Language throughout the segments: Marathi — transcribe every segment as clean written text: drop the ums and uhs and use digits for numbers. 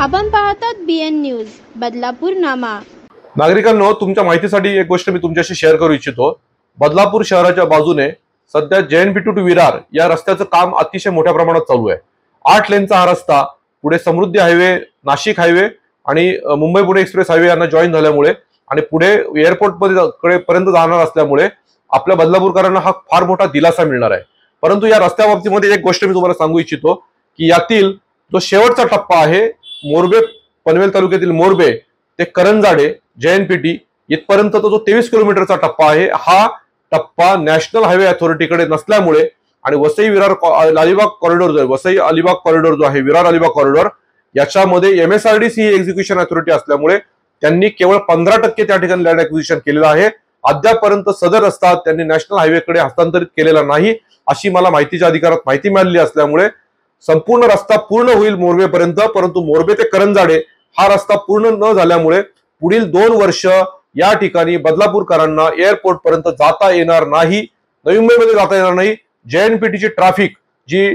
आपण पाहतात BN न्यूज बदलापूर नामा। नागरिकांनो, तुमच्या माहितीसाठी एक गोष्ट मी तुमच्याशी शेअर करू इच्छितो। बदलापूर शहराच्या बाजूने सध्या JNPT टू विरार या रस्त्याचं काम अतिशय मोठ्या प्रमाणात चालू आहे। 8 लेनचा हा रस्ता पुढे समृद्धी हायवे, नाशिक हायवे आणि मुंबई पुणे एक्सप्रेस हायवे यांना जॉईन झाल्यामुळे आणि पुढे एअरपोर्ट पर्यंत जाणार असल्यामुळे आपल्या बदलापूरकरांना हा फार मोठा दिलासा मिळणार आहे। परंतु या रस्त्या बाबतीमध्ये एक गोष्ट मी तुम्हाला सांगू इच्छितो की यातील जो शेवटचा टप्पा आहे मोरबे पनवेल तालुक्यातील मोरबे ते करंजाडे JNPT इथपर्यंत जो 23 किलोमीटरचा टप्पा आहे, हा टप्पा नॅशनल हायवे अथॉरिटीकडे नसल्यामुळे आणि वसई विरार अलिबाग कॉरिडॉर जो आहे, वसई अलिबाग कॉरिडॉर जो आहे, विरार अलिबाग कॉरिडॉर याच्यामध्ये MSRDC ही एक्झिक्युशन अथॉरिटी असल्यामुळे त्यांनी केवळ 15% त्या ठिकाणी लँड ॲक्विजिशन केलेलं आहे। अद्यापर्यंत सदर रस्ता त्यांनी नॅशनल हायवेकडे हस्तांतरित केलेला नाही अशी मला माहितीच्या अधिकारात माहिती मिळाली असल्यामुळे संपूर्ण रस्ता पूर्ण होईल मोरबेपर्यंत, परंतु मोरबे ते करंजाडे हा रस्ता पूर्ण न झाल्यामुळे पुढील 2 वर्ष या ठिकाणी बदलापूरकरांना एअरपोर्ट पर्यंत जाता येणार नाही, नवी मुंबईमध्ये जाता येणार नाही। JNPT ची ट्रॅफिक जी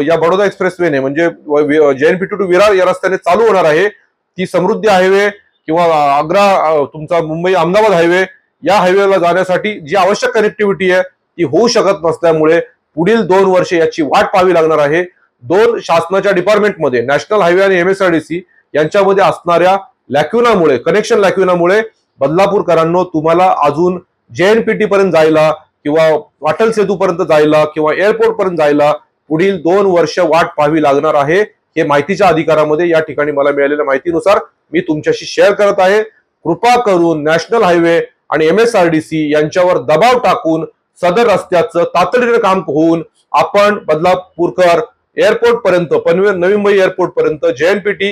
या बडोदा एक्सप्रेसवेने म्हणजे JNPT टू विरार या रस्त्याने चालू होणार आहे, ती समृद्धी हायवे किंवा आग्रा तुमचा मुंबई अहमदाबाद हायवे या हायवेला जाण्यासाठी जी आवश्यक कनेक्टिव्हिटी आहे ती होऊ शकत नसल्यामुळे पुढील 2 वर्ष याची वाट पाहावी लागणार आहे। 2 शासनाच्या डिपार्टमेंटमध्ये नॅशनल हायवे आणि MSRDC यांच्यामध्ये असणाऱ्या लॅक्युनामुळे, कनेक्शन लॅक्युनामुळे बदलापूरकरांनो तुम्हाला अजून JNPT पर्यंत जायला किंवा अटल सेतू पर्यंत जायला किंवा एअरपोर्ट पर्यंत जायला पुढील 2 वर्ष वाट पाहावी लागणार आहे। हे माहितीच्या अधिकारामध्ये या ठिकाणी मला मिळालेल्या माहितीनुसार मी तुमच्याशी शेअर करत आहे। कृपा करून नॅशनल हायवे आणि MSRDC यांच्यावर दबाव टाकून सदर रस्त्याचं तातडीने काम होऊन आपण बदलापूरकर एअरपोर्ट पर्यंत, पनवेल नवी मुंबई एअरपोर्ट पर्यंत, JNPT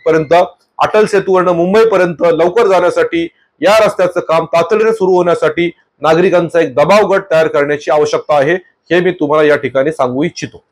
पर्यंत, अटल सेतूवरनं मुंबई पर्यंत लवकर जाण्यासाठी या रस्त्याचं काम तातडीने सुरू होण्यासाठी नागरिकांचा एक दबाव गट तयार करण्याची आवश्यकता आहे, हे मी तुम्हाला या ठिकाणी सांगू इच्छितो।